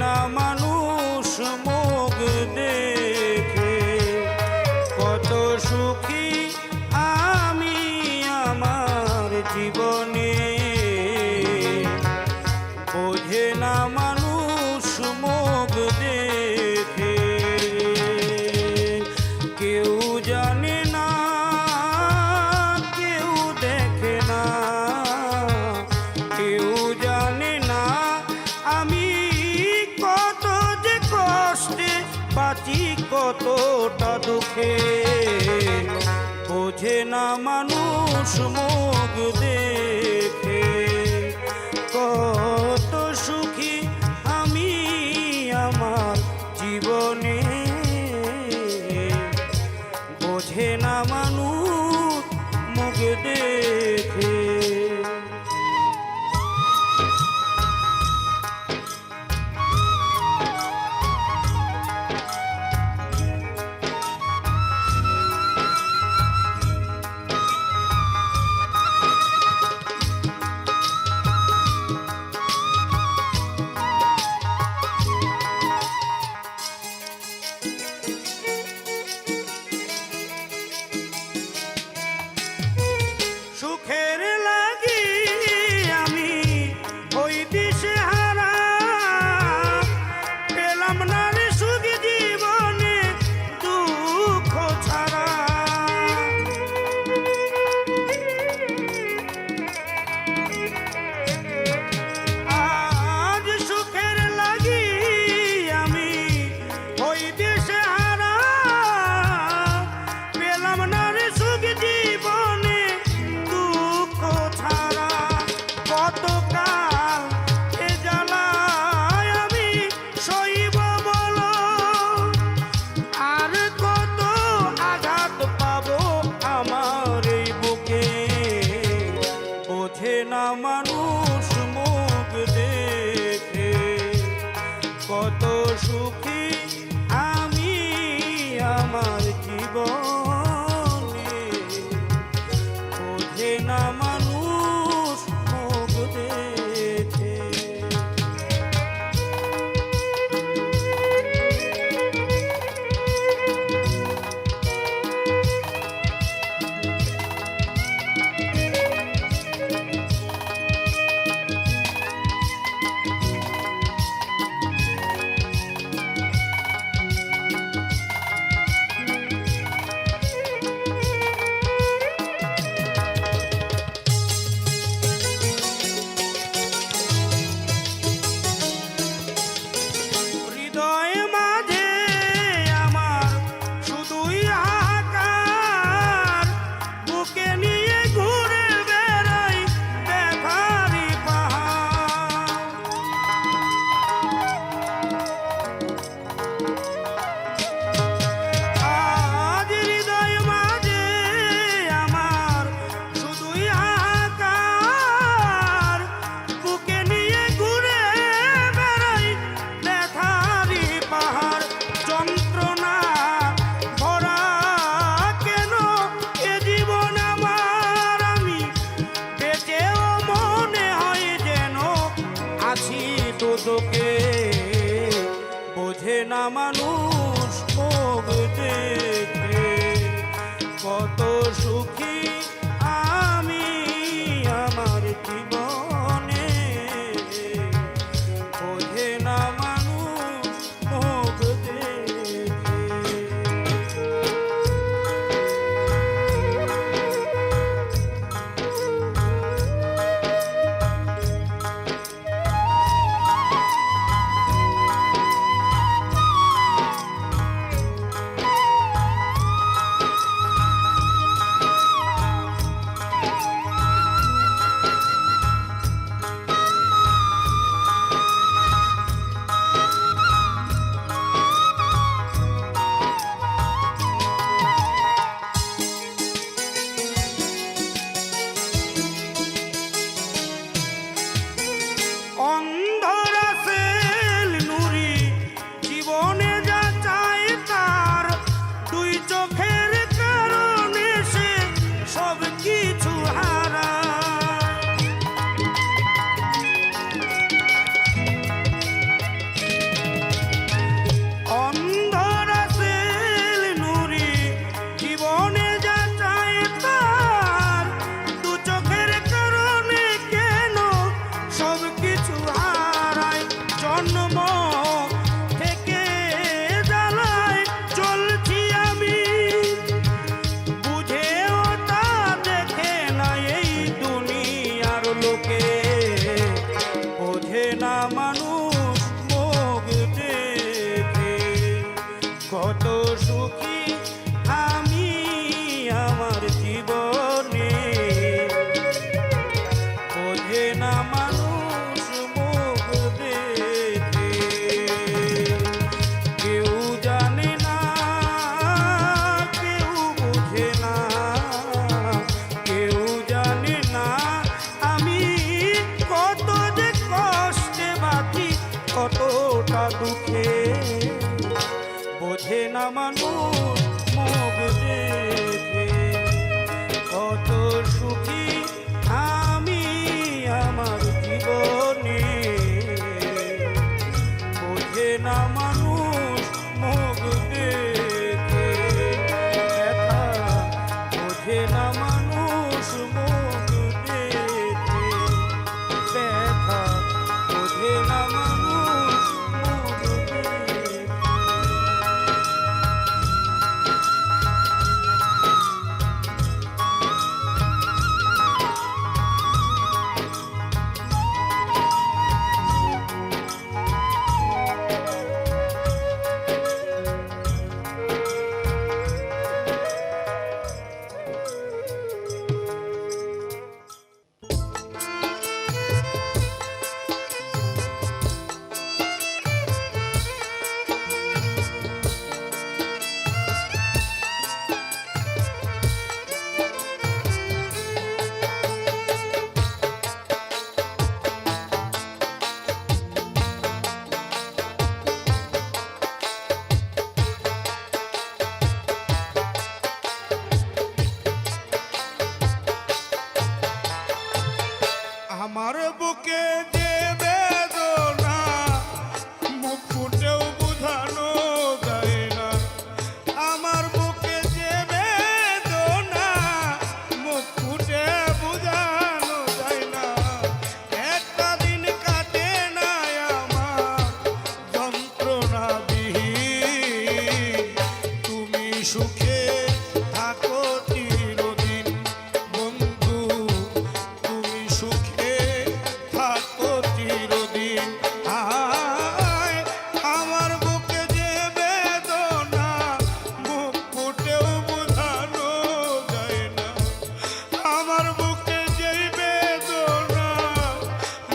না মানুষ মুখ দেখে কত সুখী আমি আমার জীবনে। বোঝে না মানুষ মুখ দেখে, কেউ জানে না কেউ দেখে না, কেউ জানে না আমি কত যে কষ্টে বাঁচি কতটা দুঃখে। বোঝে না মানুষ মুখ দেখে কত সুখী আমি আমার জীবনে। বোঝে না মানুষ মুখ দেখে। সুখের লাগি আমি ওই দিশে হারা, পেলাম না রে সুখ জীবনে দুঃখ ছাড়া। আজ সুখের লাগি আমি ওই দিশে হারা, পেলাম না রে সুখ জীবনে ছাড়া। কতকাল এ জ্বালায় আমি সইব বলো, আর কত আঘাত পাবো আমার এই বুকে। বোঝে না মানুষ মুখ দেখে কত সুখী আমি আমার জীবনে। বোঝে না মানুষ মুখ দেখে। বোঝে না মানুষ মুখ দেখে কত সুখী আমি আমার জীবনে। বোঝে না মানুষ মুখ দেখে। কতটা দুঃখে বোঝে না মানুষ মুখ দেখে। কত সুখী আমি আমার জীবনে, বোঝে না মানুষ মুখ দেখে। ব্যথা বোঝে না মানুষ মুখ দেখে, ব্যথা বোঝে না মানুষ মুখ দেখে। আমার বুকে যে বেদনা মুখ ফুটেও বুঝানো যায় না। আমার বুকে যে বেদনা মুখ ফুটে বুঝানো যায় না। একটা দিন কাটে না আমার যন্ত্রণা বিহীন। তুমি সুখে থাকো চিরদিন বন্ধু, তুমি সুখে থাকো চিরদিন। আয় আমার বুকে যে বেদনা মুখ ফুটেও বোঝানো যায় না। আমার বুকে যে বেদনা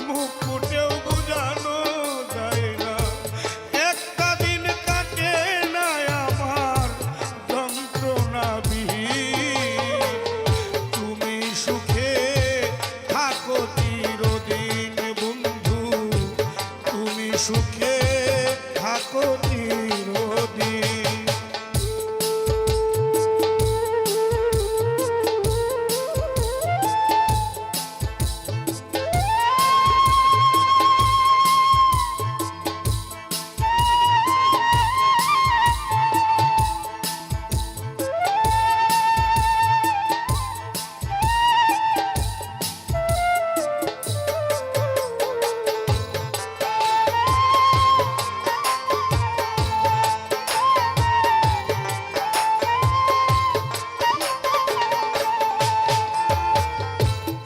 মুখ ফুটেও বোঝানো যায় না। একটা দিন কাটে না আমার যন্ত্রণা বিহীন। তুমি সুখে থাকো চিরদিন বন্ধু, তুমি সুখে থাকো চিরদিন।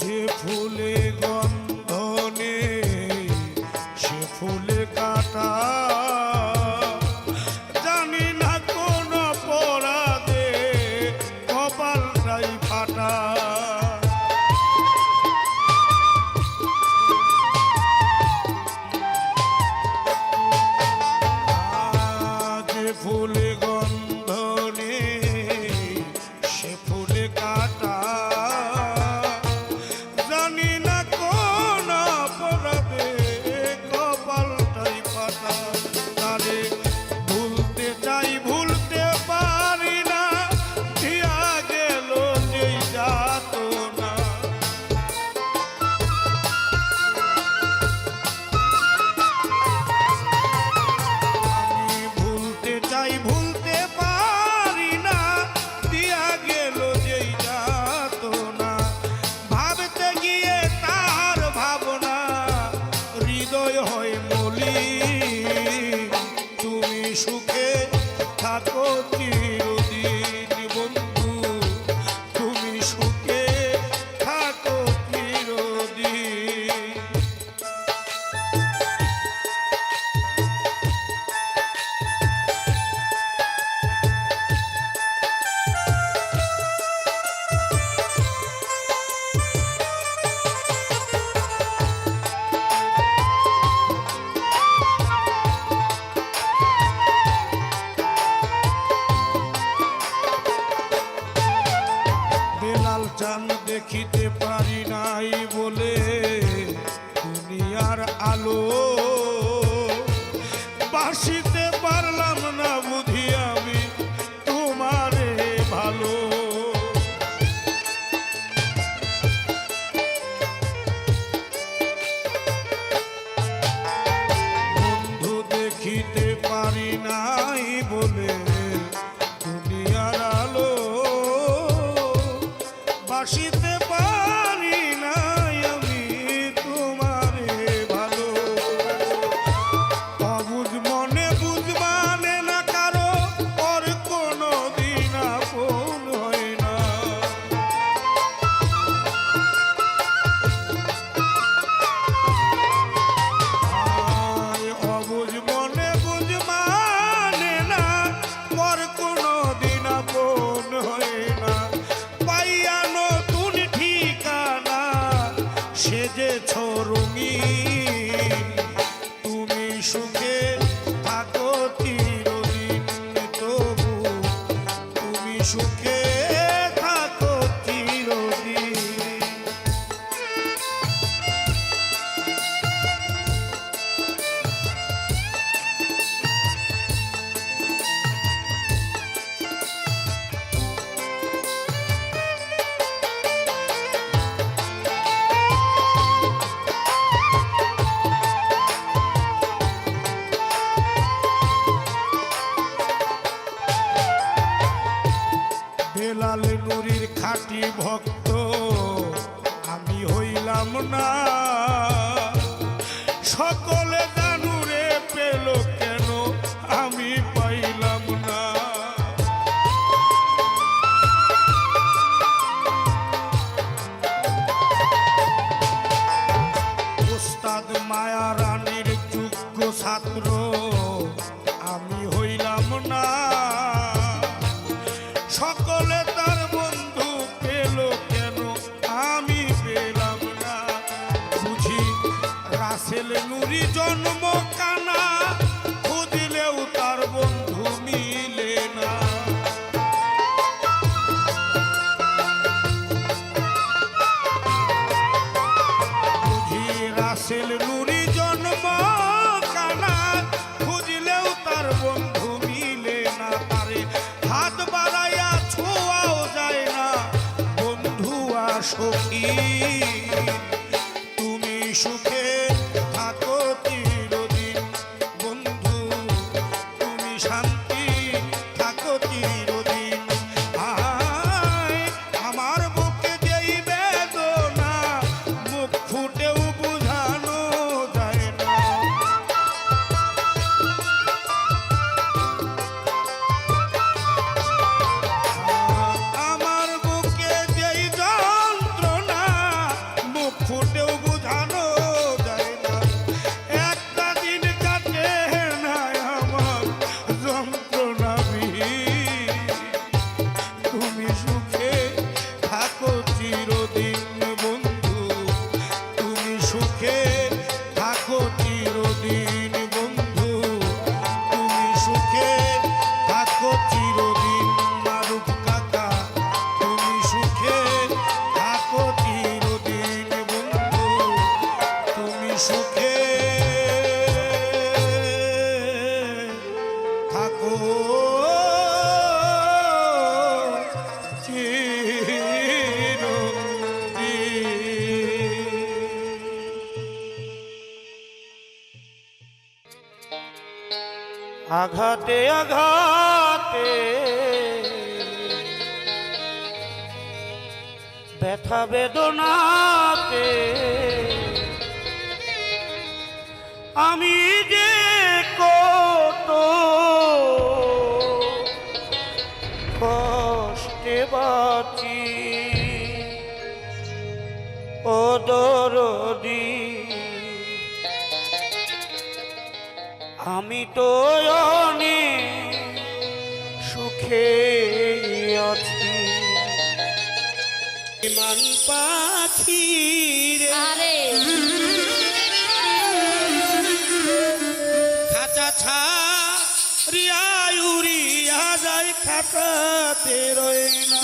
যে ফুলে গন্ধ নেই সে ফুলে কাটা, জানি না কোন অপরাধে কপালটাই ফাটা। যে ফুলে গন্ধ নেই সে ফুলে কাটা, জানি না কোন অপরাধে কপালটাই ফাটা। তারে ভুলতে চাই ভুলতে পারি না, দিয়া গেল যেই যাতনা। আমি ভুলতে চাই ভুলতে পারি না, দিয়া গেল যেই যাতনা। ভাবতে গিয়ে তার ভাবনা হৃদয় হয় মলিন। তুমি সুখে থাকো চিরদিন বন্ধু, তুমি সুখে থাকো চিরদিন। চাঁদ দেখিতে পারি নাই বলে দুনিয়ার আলো বাসিতে পারলাম না বুঝি আমি তোমারে ভালো। বন্ধু দেখিতে পারি নাই বলে দুনিয়ার আলো, বাসিতে পারি নাই আমি তোমারে ভালো। অবুঝ মনে বুঝ মানে না কারো, ওর কোনো দিন আপন হয় না। অবুঝ মনে বুঝ মানে না, ওর কোনো দিন আপন হয় না। পাইয়া নতুন ঠিকানা সেজেছ রঙিন, তুমি সুখে থাকো চিরদিন, তবু তুমি সুখে থাকো চিরদিন। বেলাল নুরির খাঁটি ভক্ত আমি হইলাম না, সকলে জানুরে পেল কেন আমি পাইলাম না। উস্তাদ মায়া রানীর যোগ্য ছাত্র আমি হইলাম না, সকলে তার বন্ধু পেল কেন আমি পেলাম না। বুঝি রাসেল নুরি জন্ম কানা, খুঁজলেও তার বন্ধু মিলে না। বুঝি রাসেল নুরি জন্ম কানা, খুঁজলেও তার বন্ধু মিলে না। তারে হাত বাড়াইয়া ছোঁয়াও যায় না বন্ধু আসি। তুমি সুখে থাকো চিরদিন বন্ধু, তুমি শান্তি থাকো চিরদিন। আয় আমার বুকে যেই বেদনা মুখ ফুটেও বুঝানো যায় না। আমার বুকে যেই যন্ত্রণা মুখ ফুটেও বুঝানো যায় না। একটা দিন কাটে না আমার যন্ত্রণাবিহীন, তুমি সুখে থাকো চিরদিন বন্ধু, তুমি সুখে থাকো চিরদিন বন্ধু, তুমি সুখে থাকো চিরদিন। মারুফ কাকা তুমি সুখে থাকো চিরদিন বন্ধু, তুমি সুখে থাকো আঘাতে আঘাতে ব্যথা বেদনাতে আমি যে কত কষ্টে বাঁচি ও দরদি, আমি তো অনেক সুখে আছি। মান পাখি রে খাঁচা ছাড়িয়া উড়িয়া যায়, খাঁচাতে রয় না।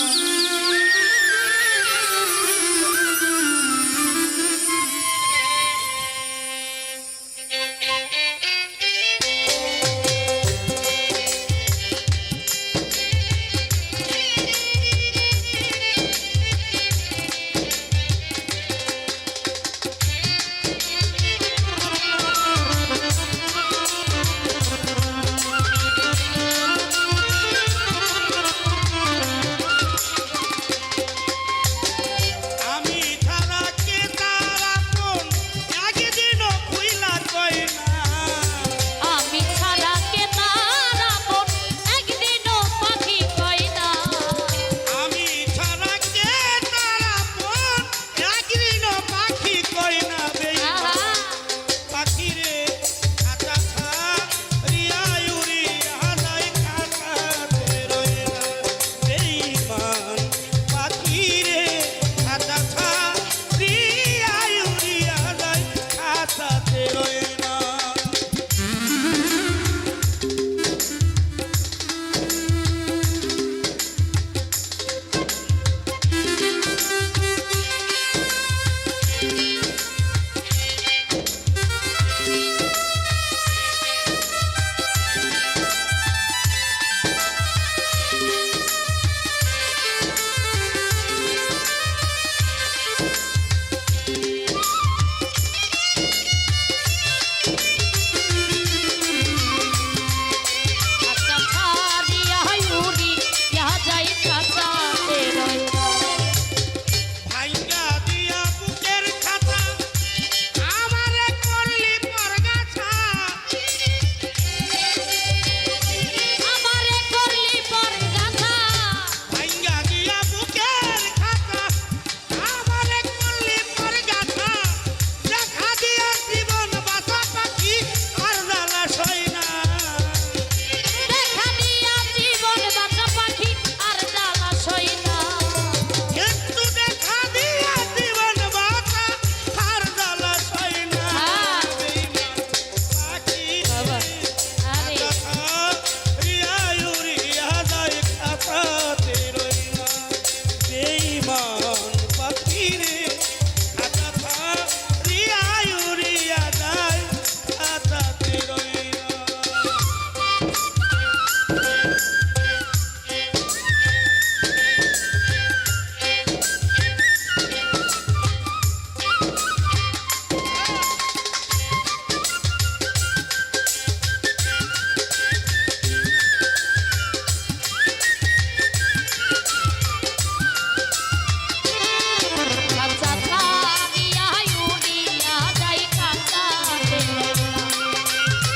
খাঁচা ছাড়িয়া উড়িয়া যাই কাঁচা দেওয়া।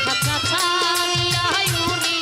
খাঁচা ছাড়িয়া উড়িয়া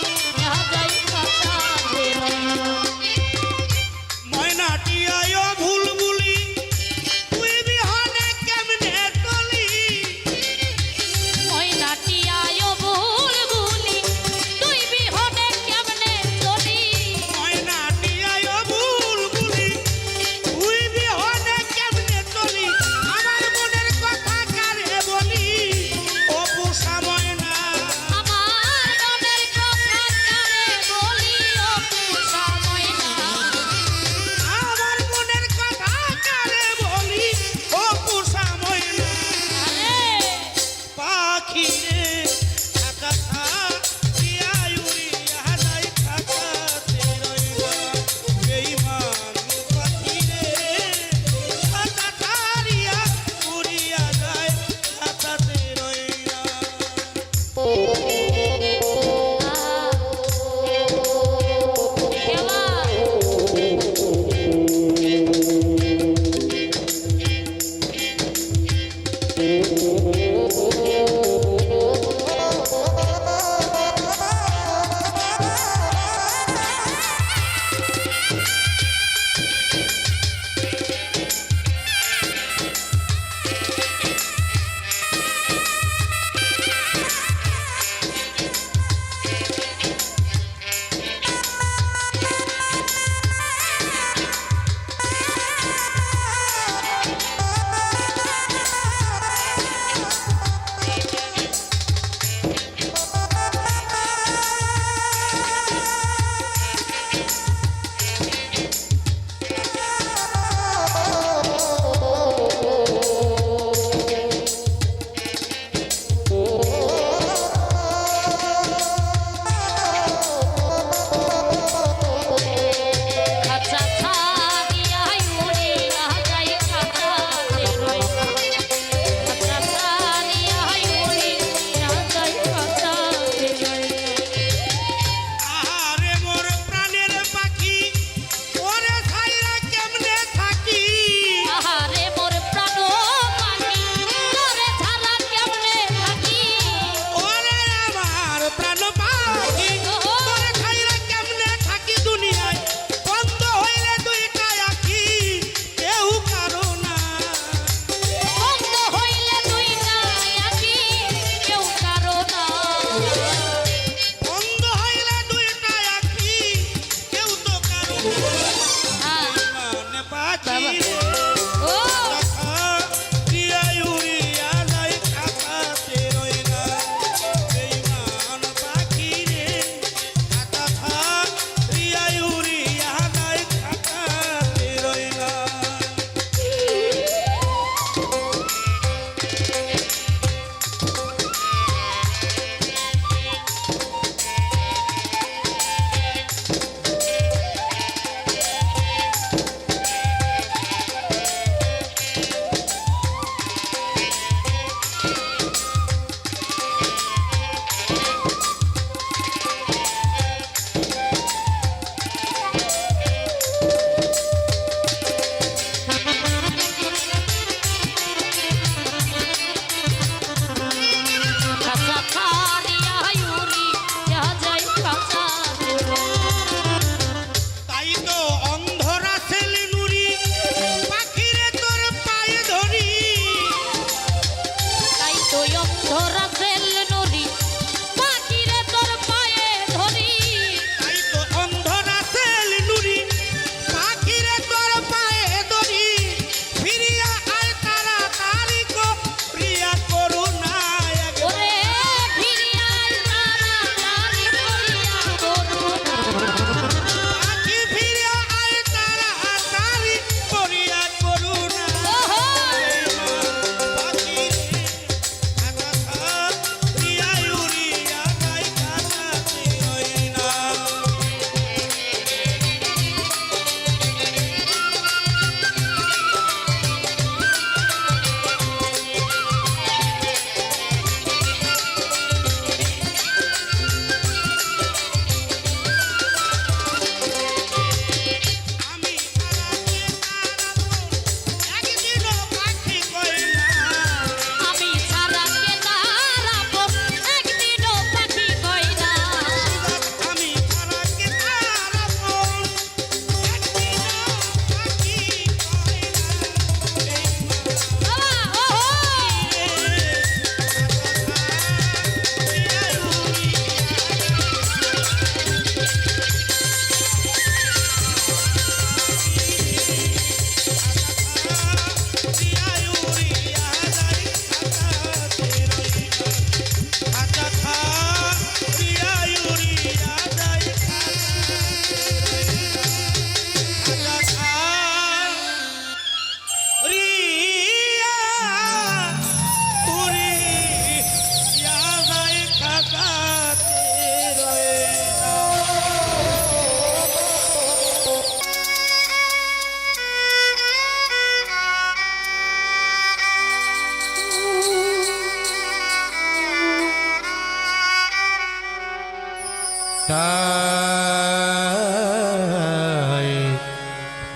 তাই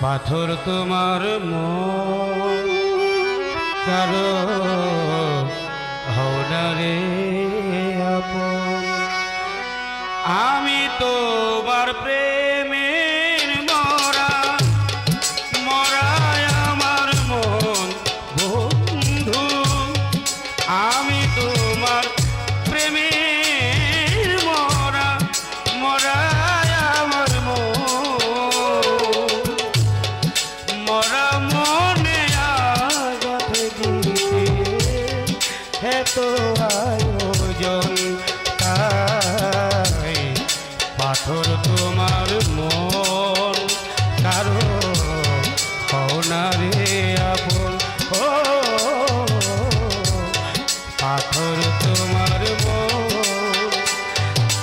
পাথর তোমার মন কারো হওনারে আপন আমি তোমার প্রেমের মরা মরায় আমার মন বন্ধু আমি তোমার প্রেমের মরা মরায় আমার মন মরা মনে আঘাত দিতে এত আয়োজন তাই পাথর তোমার মন কারো হওনারে আপন ও পাথর তোমার মন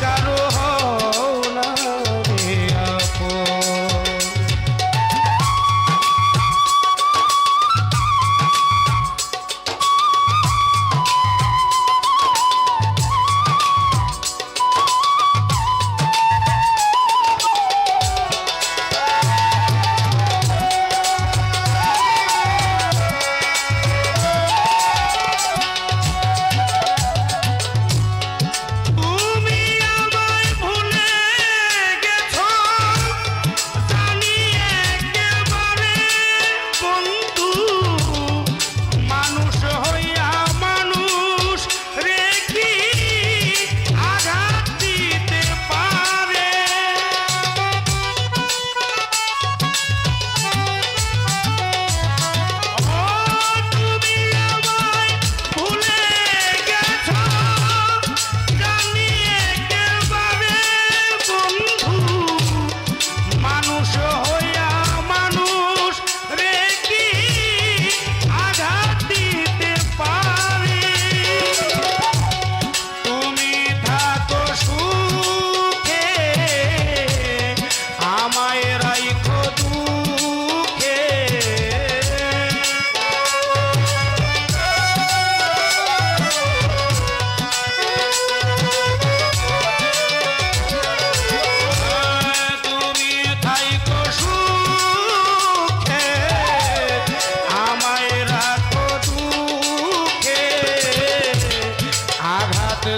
কারো হওনারে আপন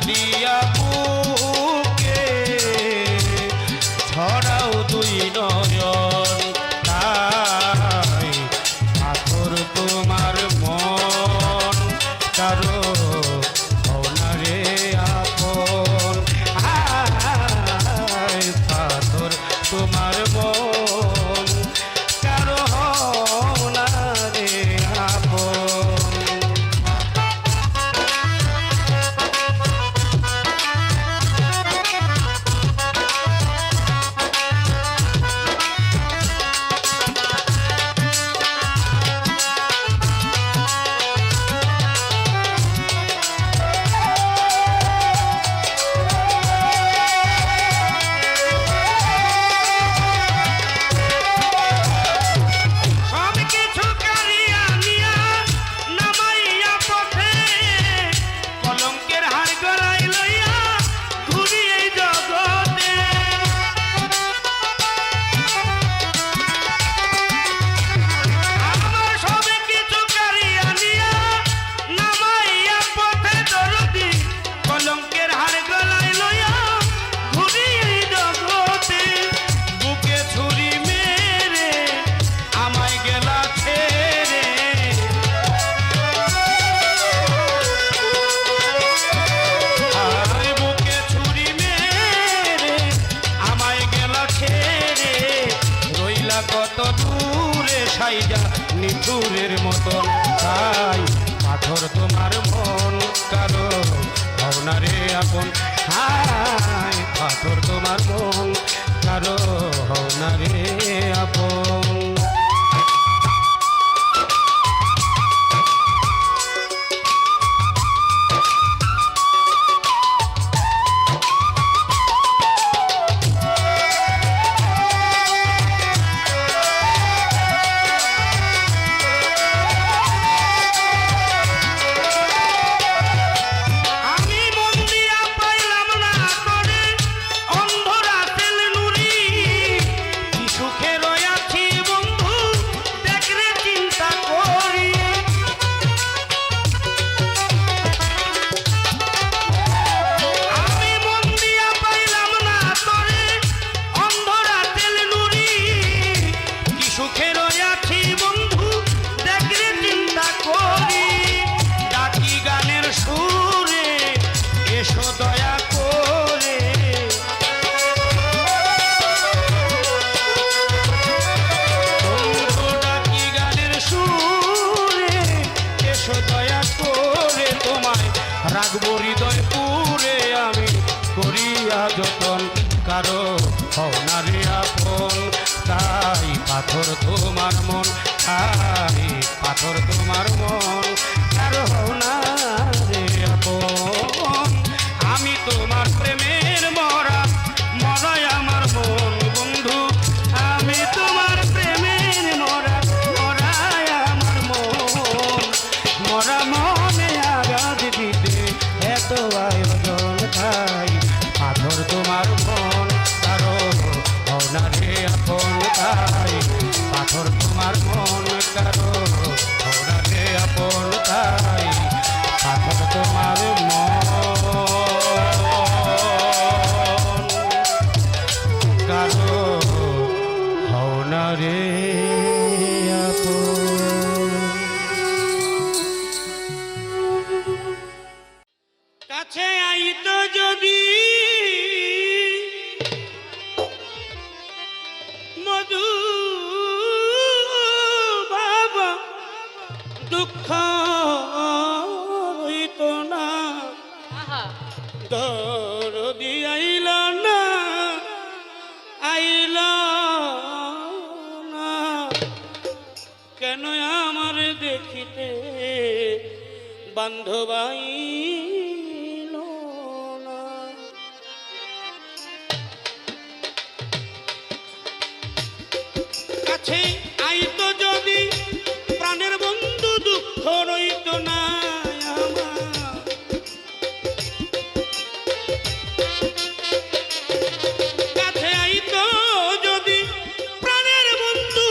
দিয়া বুকে ছড়াও তুই নয়ন তাই পাথর তোমার মন কারো হওনারে আপন পাথর তোমার মন কারো হওনারে আপন কত দূরে সাইজা নিঠুরের মতন তাই পাথর তোমার মন কারো হওনারে আপন হাই পাথর তোমার মন কারো হওনারে আপন আমি মন দিয়া পাইলাম না তোরে অন্ধর করিয়া যতন কারো হও না রে আপন। তাই পাথর তোমার মন, তাই পাথর তোমার মন, কারো হও না রে আপন। আমি তোমার প্রেমের মরা, মরাই আমার মন বন্ধু। আমি তোমার প্রেমের মরা, মরাই আমার মন। মরা মনে আঘাত দিতে এত আয়োজন, তাই পাথর তোমার মন, কারো হও না রে আপন। তাই পাথর তোমার মন, কারো হও না রে আপন। তাই পাথর তোমার মন, কারো হও না রে আপন। কাছে আইতো যদি মধু বাবা, দুঃখ হইত না। আহা দরদি আইল না, আইল না, কেন আমার দেখিতে বান্ধবাই কাছে আইতো যদি প্রাণের বন্ধু, দুঃখ রইত না আমার। কাছে আইতো যদি প্রাণের বন্ধু,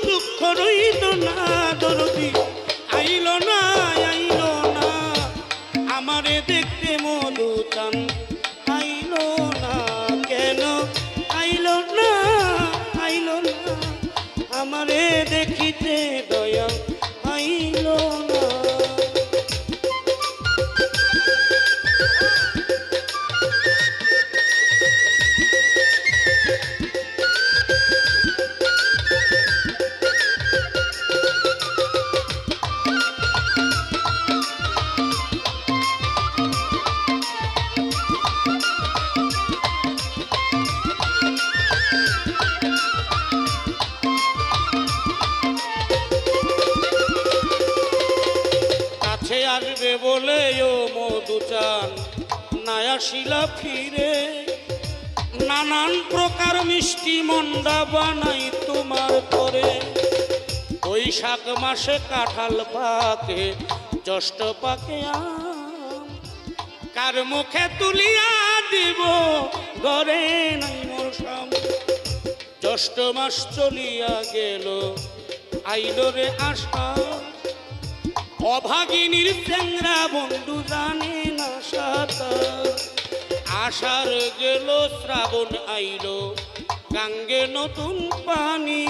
দুঃখ রইত না। দরদি আইল না, আইল না, আমারে দেখতে মধু চান আইল না, কেন আইল না, আইল না, আমারে দেখিতে দয়া আইল না। আসবে বলে ও মধু চান না আসিলা ফিরে। নানান প্রকার মিষ্টি মন্ডা বানাই তোমার করে। বৈশাখ মাসে কাঁঠাল পাকে, জ্যৈষ্ঠ পাকে আম, কার মুখে তুলিয়া দিব ঘরে নাই মোর শাম। জ্যৈষ্ঠ মাস চলিয়া গেল, আইল রে আশা, অভাগিনীর চেংরা বন্ধু জানে না সাঁতার। আষাঢ় গেল, শ্রাবণ আইল, গাঙ্গে নতুন পানি,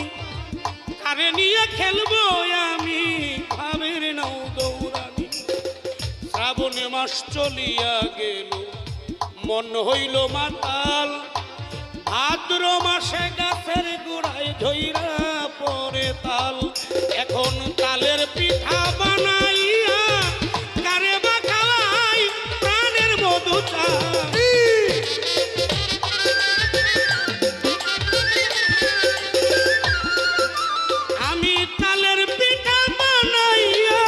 কারে নিয়ে খেলবো আমি ভাবের নাও দৌড়ানি। শ্রাবণ মাস চলিয়া গেল, মন হইল মাতাল, ভাদ্র মাসে গাছের গোড়ায় ঝইরা পরে তাল। এখন তালের পিঠা বানাইয়া কারে বা খাওয়াই প্রাণের মধু চান। আমি তালের পিঠা বানাইয়া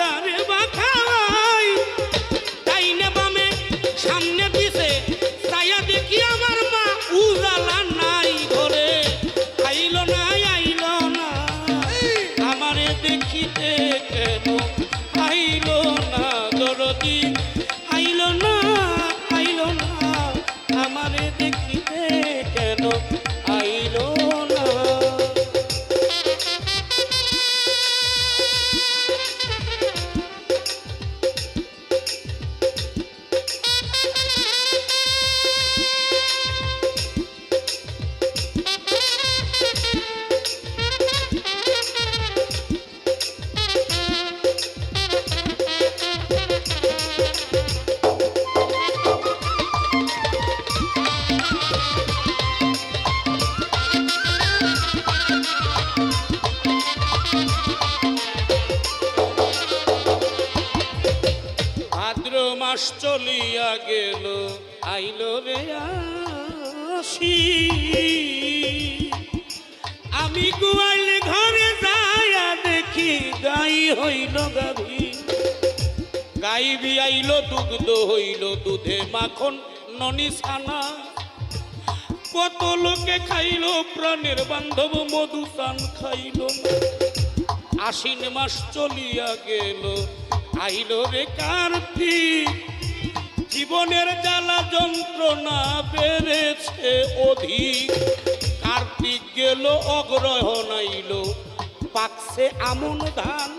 কারে বা খাওয়াই, তাই না বামে সামনে দিছে তাইয়া দেখি আমার মা উজালা নাই ঘরে। আইল না, আইল না, আমারে দেখিতে কেন আইল না। দরদি আইল না, আইল না, আমারে দেখিতে কেন আইল না। মাস চলিয়া গেল আইল রে আসি আমি গোয়াল ঘরে যাইয়া দেখি গাই হইল গাভী গাই বিয়াইল দুগ্ধ হইল দুধে মাখন ননি ছানা কত লোকে খাইল প্রাণের বান্ধব মধু চান খাইল আশ্বিন মাস চলিয়া গেল আইল রে কার্তিক জীবনের জ্বালা যন্ত্রণা বেড়েছে অধিক কার্তিক গেল অগ্রহণ আইল পাকছে আমন ধান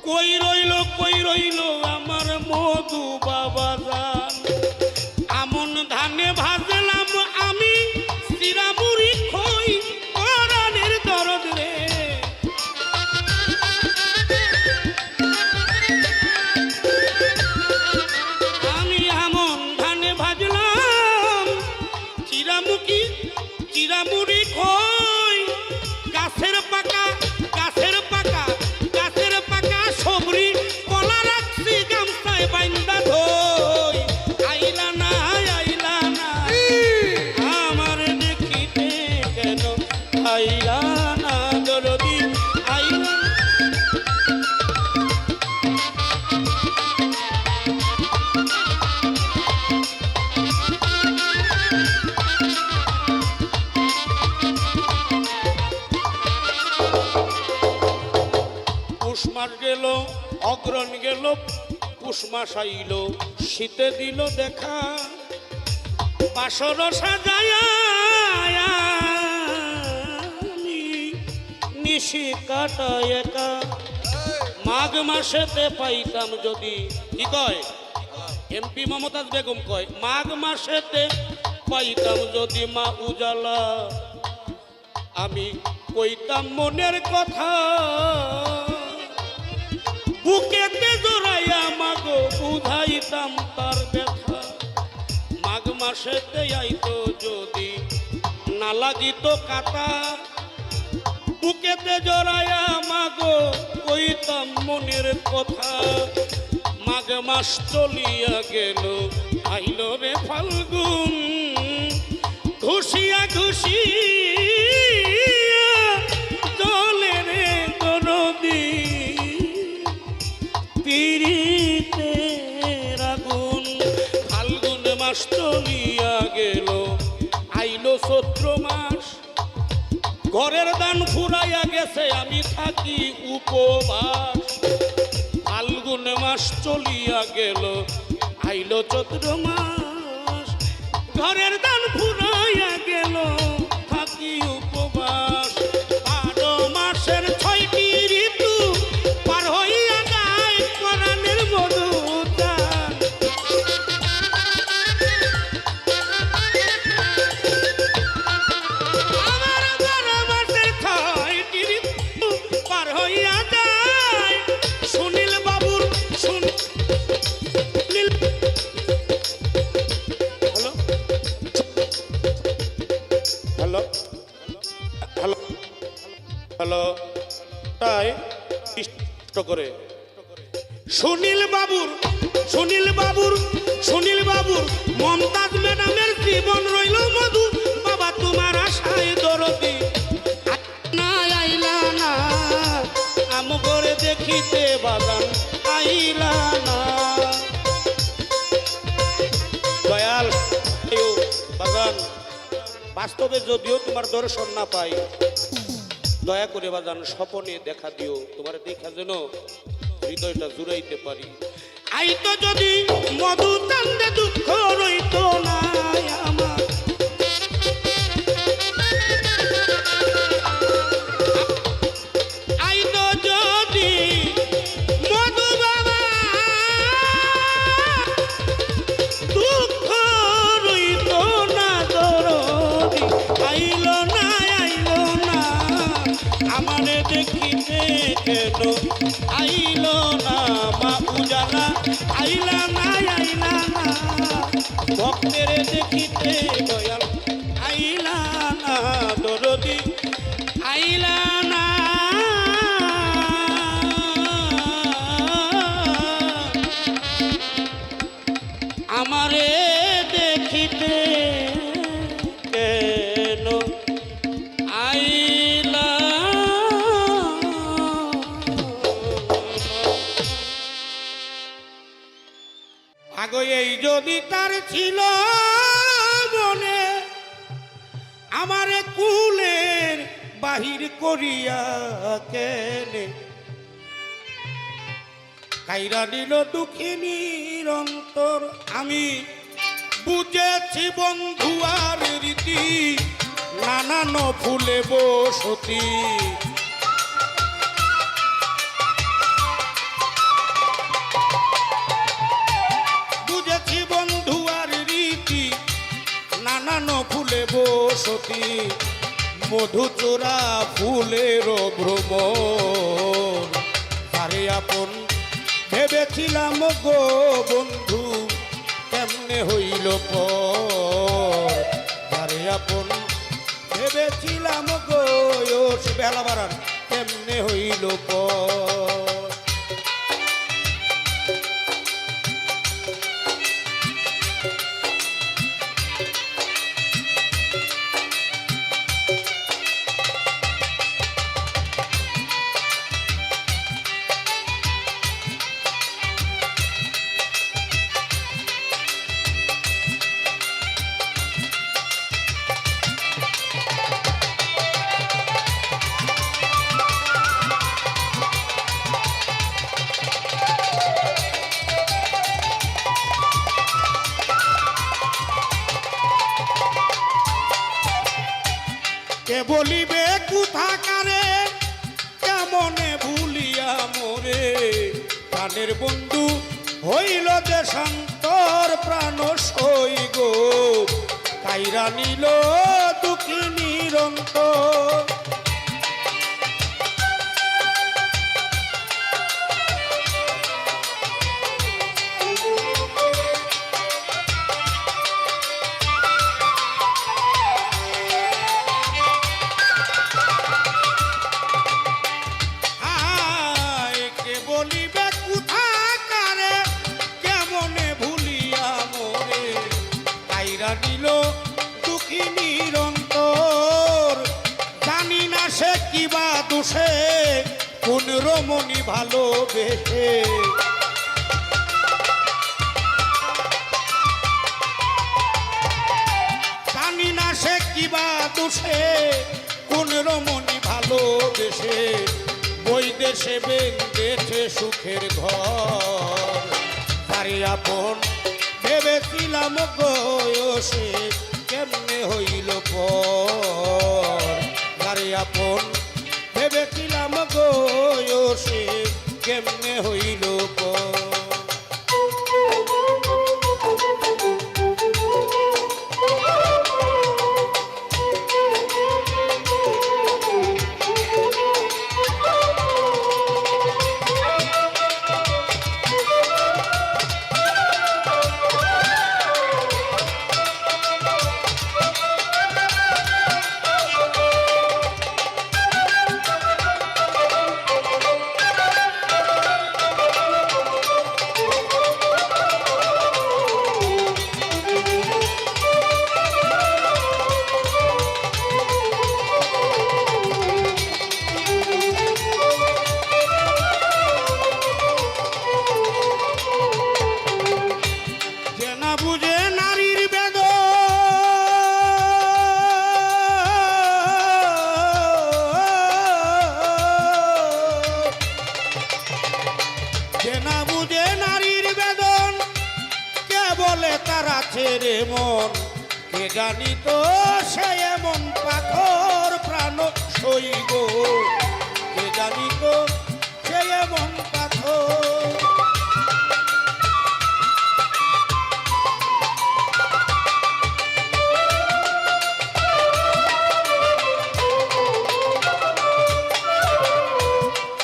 কই রইল আমার মধু বাবা জান আমন ধানে ভাজলাম আমি চিরামুড়ি খই পরাণের দরদ রে আমি আমন ধানে ভাজলাম চিরামুড়ি খই গাছের পাকা সবরি কলা রাখছি গামছায় বাইন্দা ধই আইলা না আমার দেখিতে কেন আইলা না দরদি আইলা পুষ মাস গেল অগ্রণ গেল পুষ মাস আইল শীতে দিল দেখা বাসর সাজায়া নিশি কাটা একা মাঘ মাসেতে পাইতাম যদি কি কয় এমপি মমতাজ বেগম কয় মাঘ মাসেতে পাইতাম যদি মা উজালা আমি কইতাম মনের কথা বুকেতে জড়াইয়া মাগো বুঝাইতাম তার ব্যথা মাঘ মাসেতে আইতো যদি না লাগিত কাটা বুকেতে জড়াইয়া মাগো কইতাম মনের কথা মাঘ মাস চলিয়া গেল আইল রে ফাল্গুন ঘুষিয়া জলে রে নদী পীড়িতের আগুন ফাল্গুন মাস চলিয়া গেল আইল চৈত্র মাস ঘরের দান ফুরাইয়া গেছে আমি থাকি উপবাস ফাল্গুন মাস চলিয়া গেল আইল চৈত্র মাস ঘরের দান ফুরাইয়া গেল থাকি উপবাস 12 মাসের 6টি ঋতু পার হইয়া যায় পরাণের মধু দান আমার 12 মাসের 6টি ঋতু পার হইয়া যায় সুনীল বাবুর হ্যালো তাই করে সুনীল বাবুর মমতাজ ম্যাডামের জীবন রইল মধু বাবা তোমার আশায় দরদি না আইলা না আম করে দেখিতে বাগান আইলা না দয়াল বাগান বাস্তবে যদিও তোমার দর্শন না পাই দয়া করে বাজান স্বপনে দেখা দিও তোমার দেখা যেন হৃদয়টা জুড়াইতে পারি আইতো যদি মধু চান্দে দুঃখ রইতো না আমার আইতো যদি মধু বাবা দুঃখ রইতো না দরদি আইলো না আমারে দেখিতে কেন আইল না মা উজালা আইলা না ভক্তের দেখিতে দয়াল আইলা না দরদি আইলা না ছিল মনে আমারে কুলের বাহির করিয়া কেনে কাইরা নিল দুঃখিনীর অন্তর আমি বুঝেছি বন্ধু আর রীতি নানান ফুলে বসতি বুঝেছি বন্ধু আর রীতি নানান ফুলে বসতি মধুচোরা ফুলের ভ্রমণ আরে আপন ভেবেছিলাম গো বন্ধু কেমনে হইল পর আরে আপন ভেবেছিলাম গো সে বেলা বাড়ান কেমনে হইল পর কে বলিবে কোথাকারে কেমনে ভুলিয়া মোরে প্রাণের বন্ধু হইল যে শান্তর প্রাণ সই গো কাইরা নিল দুঃখিনীর অন্তর দিল দুঃখিনীর অন্তর জানি না সে কিবা দোষে কোন রমণী ভালোবেসে জানি না সে কিবা দোষে কোন রমণী ভালোবেসে বৈদেশে বেঁধেছে সুখের ঘর আরে আপন ভেবেছিলাম গয়সে কেমনে হইল পর আরে আপন ভেবেছিলাম গয়সে কেমনে হইল পর ছেড়ে মন কে জানি তো সে এমন পাথর প্রাণ সই গো কে জানি তো সে এমন পাথর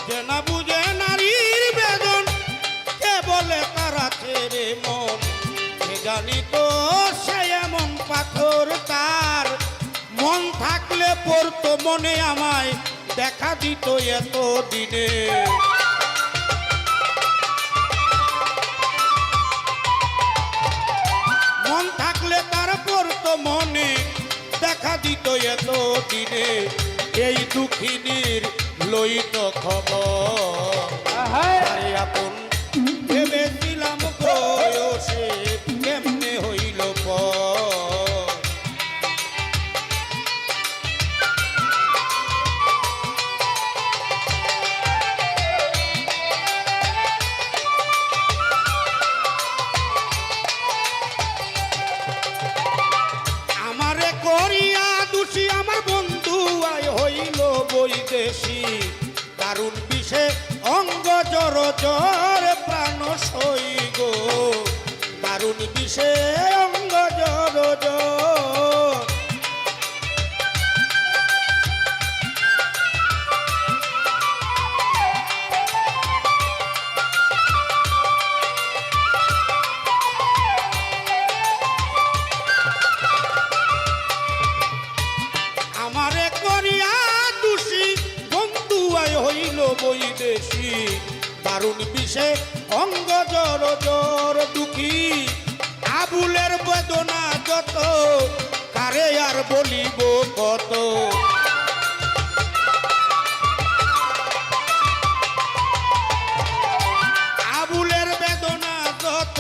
যে না বুঝে নারীর বেদন কে বলে তারা ছেড়ে মন জানি তো সে এমন পাথর তার মন থাকলে পড়তো মনে আমায় দেখা দিত এত দিনে মন থাকলে তার পড়তো মনে দেখা দিত এত দিনে এই দুঃখিনীর লইত খবর আরে আপন ভেবেছিলাম বয়সে কেমনে হইল বৈদেশি দারুণ বিষে অঙ্গ জর জর প্রাণ সই গো দারুণ বিষে অঙ্গ জর জর আমারে করিয়া দোষী বন্ধু আয় হইল বৈদেশি দারুণ বিষে অঙ্গ জর জর দুঃখী আবুলের বেদনা যত কারে আর বলিব কত আবুলের বেদনা যত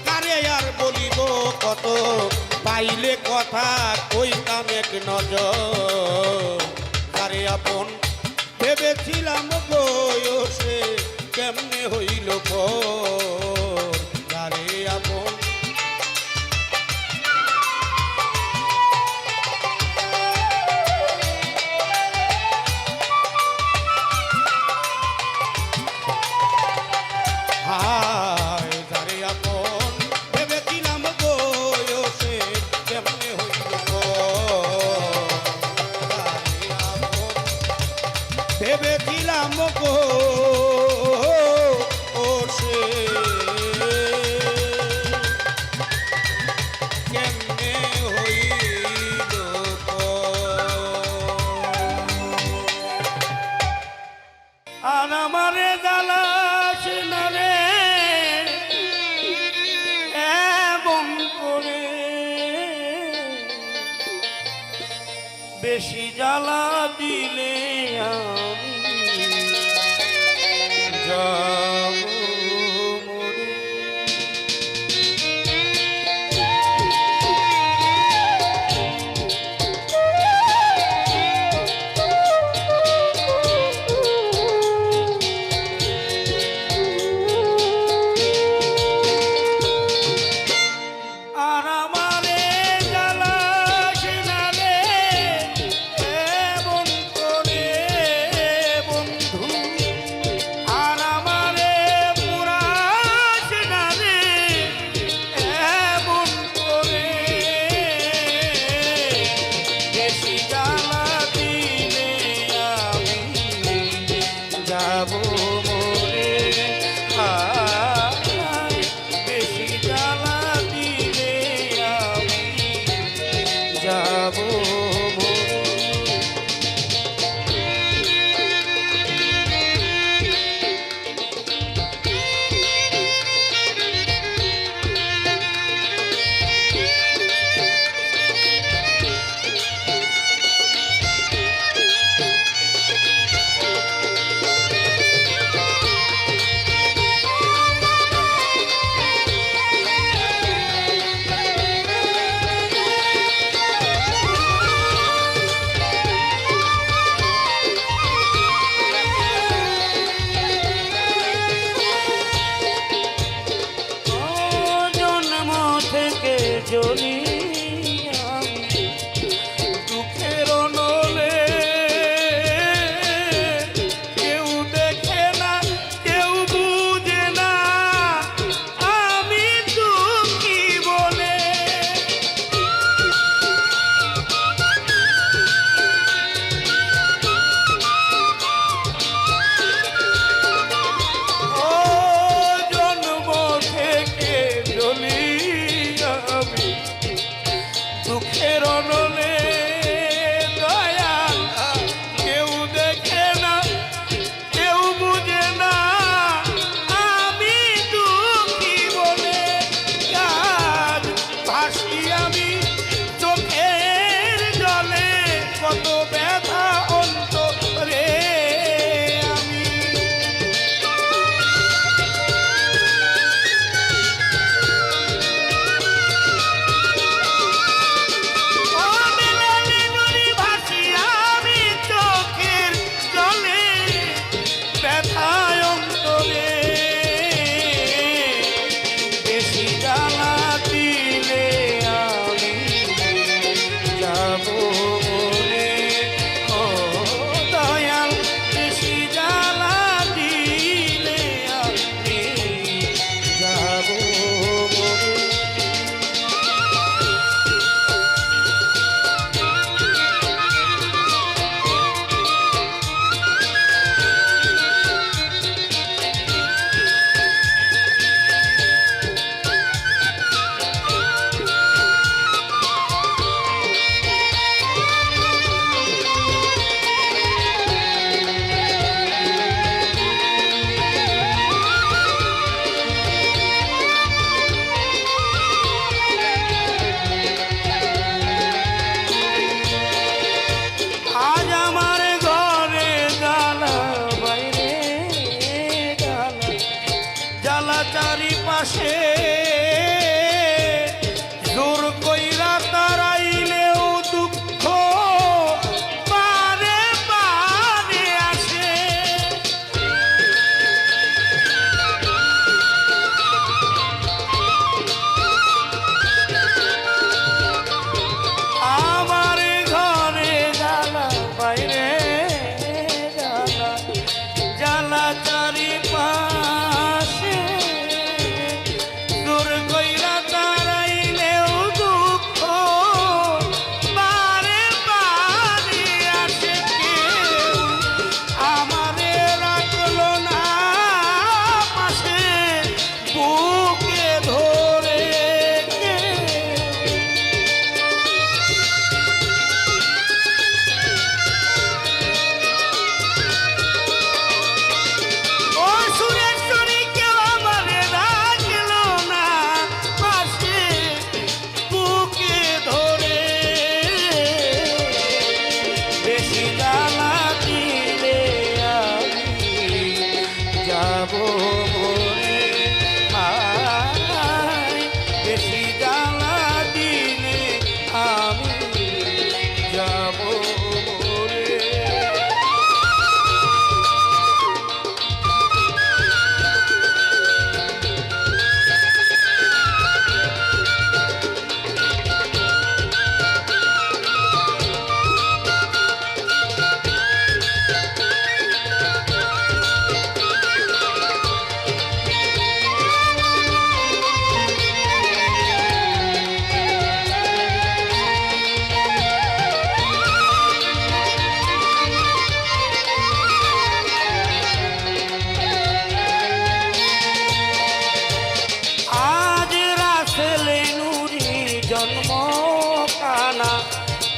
কারে আর বলিব কত পাইলে কথা কইতাম এক নজর কারে আপন ভেবেছিলাম বয়সে কেমনে হইল কারে আপন হায় যারে আপন ভেবেছিলাম বয়সে কেমনে হইল যারে আপন ভেবেছিলাম গো সে কেমনে হইল আর আমারে জ্বালাস না রে এমন করে বেশি জ্বালা দিলে আমি যাব মরে আর আমারে জ্বালাস না রে এমন করে বন্ধু আর আমারে পুরাস না রে এমন করে বেশি জ্বালা দিলে আমি যাব মরে হায় বেশি জ্বালা দিলে আমি যাব মরে জন্ম থেকে জ্বলি আমি দুঃখের নলে কেউ দেখে না কেউ বুঝে না আমি দুঃখী বলে ও জন্ম থেকে জ্বলি আমি দুঃখের নলে দয়াল কেউ দেখে না কেউ বুঝে না আমি দুঃখী বলে আজ ভাসি আমি চোখের জলে কত ব্যথা অন্তরে আমি অনেক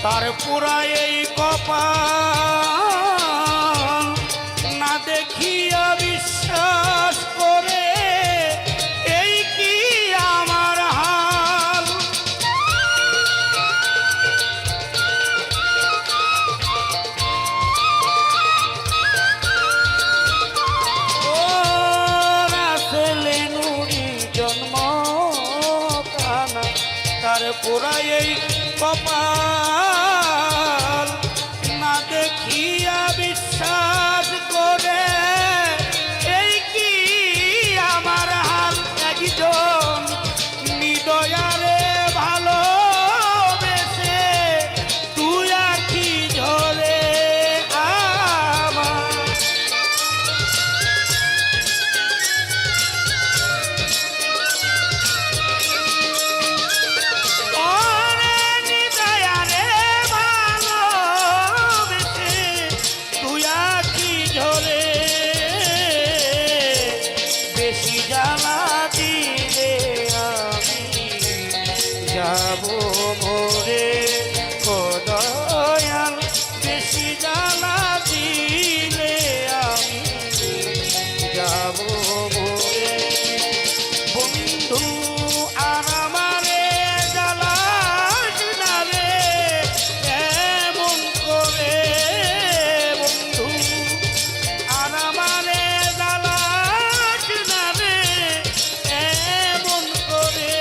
তার পুরা এই কপাল না দেখিয়া বিশ্বাস করে এই কি আমার হাল। ও রাসেলে নুরি জন্ম কানা তার পুরা এই কপাল না দেখিয়া বিশ্বাস করে এই কি আমার হাল। একজন নিদয়ারে ভালোবেসে তুই আখি ঝরে আমার। যাবো মোরে দয়াল বেশি জ্বালা দিলে আমি যাবো মোরে। বন্ধু আর আমারে জ্বালাস না রে এমন করে, বন্ধু আর আমারে জ্বালাস না রে এমন করে।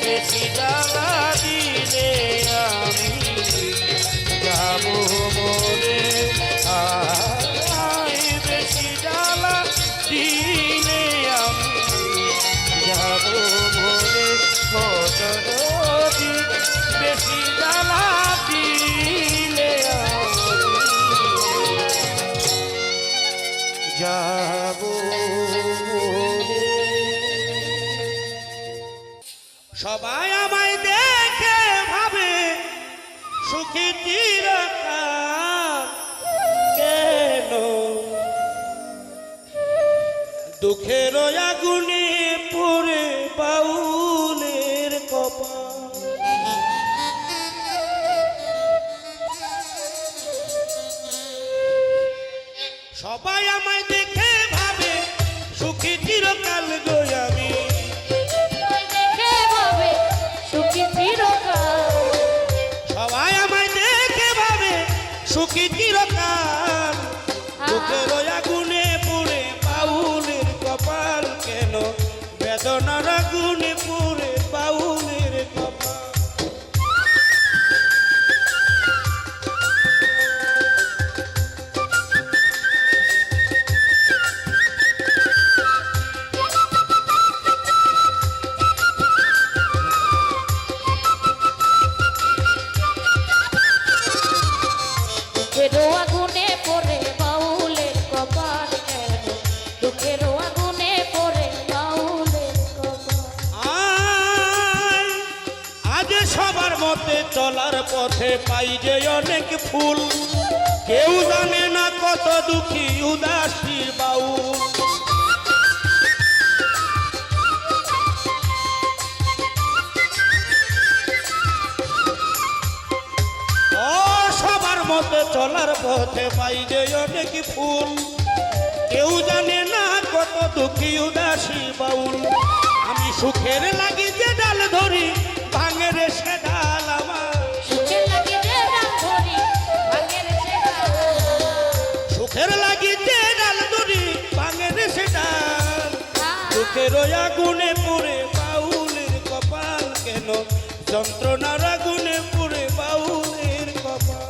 বেশি জ্বালা দিলে আমি যাবো মোরে, আয় বেশি জ্বালা দিলে আমি যাবো মোরে। যদি বেশি জ্বালা দিলে আমি যাবো মোরে। সবাই আমায় দেখে ভাবে সুখী চিরকাল, কেন দুঃখের আগুনে পড়ে বাউলের কপাল। সবাই আমায় দেখে ভাবে সুখী চিরকাল গো আমি। দেখে ভাবে সুখী চিরকাল, সবাই আমায় দেখে ভাবে সুখী চিরকাল, দুঃখের আগুনে পুড়ে বাউলের কপাল, কেন বেদনার আগুনে পুড়ে বাউলের কপাল। দুঃখেরও আগুনে পড়ে বাউলের কপাল, কেন দুঃখেরও আগুনে পড়ে বাউলের কপাল। আজ সবার মতে চলার পথে পাই যে অনেক ফুল, কেউ জানে না কত দুঃখী উদাসীর বাউল। সবার মতে চলার পথে পাই যে অনেক ফুল, কেউ জানে না কত দুঃখী উদাসী বাউল। আমি সুখের লাগি যে ডাল ধরি ভাঙে রে সে ডাল আমার, সুখের লাগি যে ডাল ধরি ভাঙে রে সে ডাল, সুখের লাগি যে ডাল ধরি ভাঙে রে সে ডাল। দুঃখের আগুনে পুড়ে বাউলের কপাল, কেন যন্ত্রণার আগুনে পুড়ে বাউলের কপাল।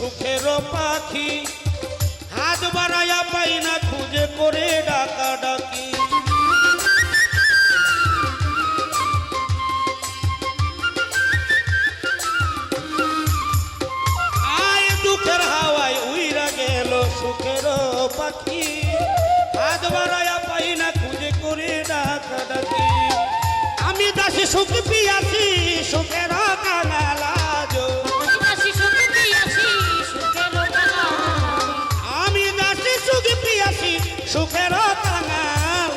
সুখের পাখি হাত বাড়াইয়া পাই না খুঁজে করে ডাকা ডাকি আয় দুঃখের হাওয়ায় উইরা গেল সুখের পাখি হাত বাড়াইয়া পাই না খুঁজে করে ডাকা ডাকি আমি দাসী সুখ পিয়াছি সুখের কাঙাল আজ দাসী সুখ পিয়াছি সুখের কাঙাল আমি দাসী সুখ পিয়াছি সুখের কাঙাল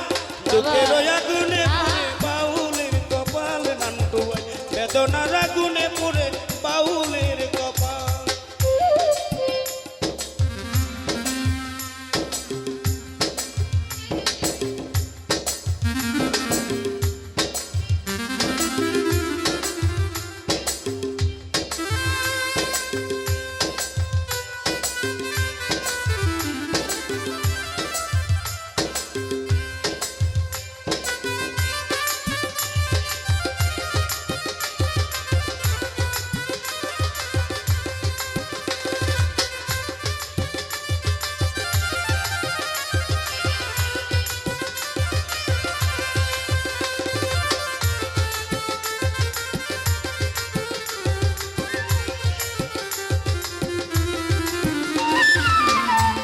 দুঃখের আগুনে পুড়ে বাউলের কপাল নান্টু ভাই বেদনার আগুনে পুড়ে বাউলের কপাল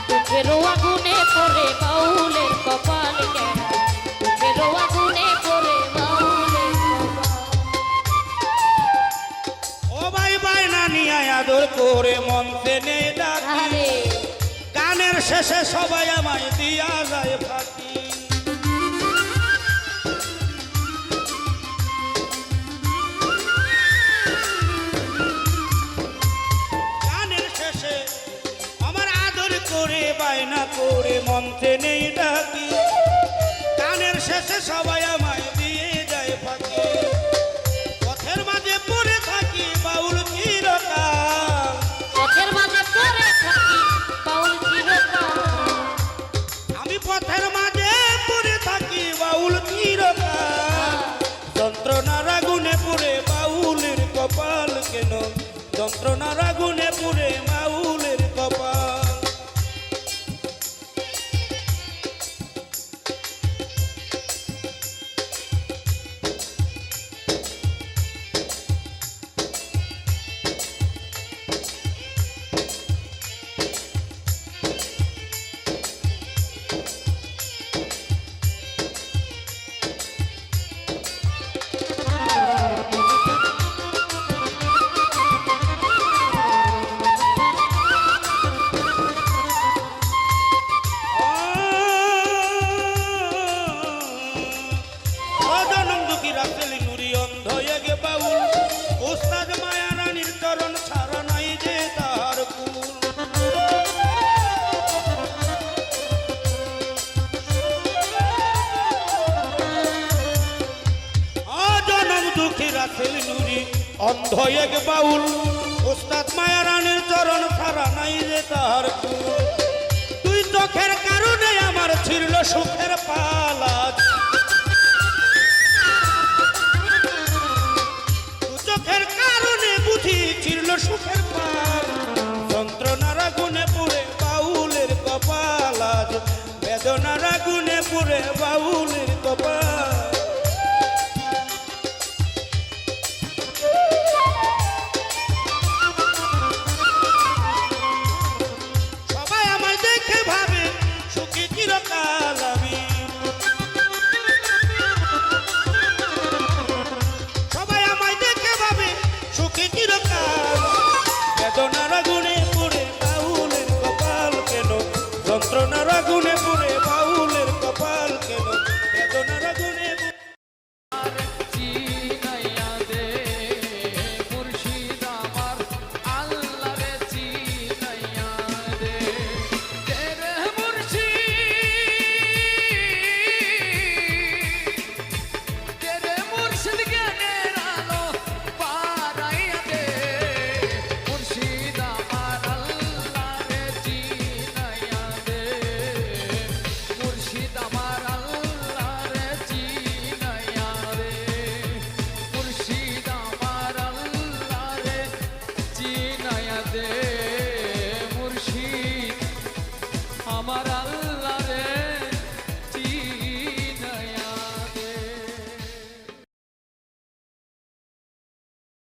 দুঃখের আগুনে পড়ে বাউলের কপাল কেন দুঃখের আগুনে পড়ে বাউলের কপাল ও ভাই ভাই নানিয়া আদর করে মনতে নেই ডাকি আরে গানের শেষে সবাই আমায় দিয়া যায় ফাঁকি গানের শেষে আমার আদর করে বায়না করে মনতে নেই ডাকি গানের শেষে সবাই আমায় দিয়ে যায় ফাঁকি পথের মাঝে পড়ে থাকি বাউল চিরকাল পথের মাঝে পড়ে থাকি বাউল চিরকাল আমি পথের মাঝে পড়ে থাকি বাউল চিরকাল যন্ত্রণার আগুনে পুড়ে বাউলের কপাল কেন যন্ত্রণার আগুনে পুড়ে বাউলের কপাল অজনম দুঃখী রাতেল নুরি অন্ধ এগে বাউল ওস্তাদ মায়া রানীর চরণ ছাড়া নাই যে তার কুল অজনম দুঃখী রাতেল নুরি অন্ধ এগে বাউল ওস্তাদ মায়া রানীর চরণ ছাড়া নাই যে তার কুল তুই চোখের কারণে আমার ছিড়ল সুখের পালা চোখের কারণে বুঝি ছিড়ল সুখের পাল যন্ত্রণার আগুনে পুড়ে বাউলের কপাল আজ বেদনার আগুনে পুড়ে বাউলের কপাল সবাই আমায় দেখে ভাবে সুখী চিরকাল আমি সবাই আমায় দেখে ভাবে সুখী চিরকাল বেদনার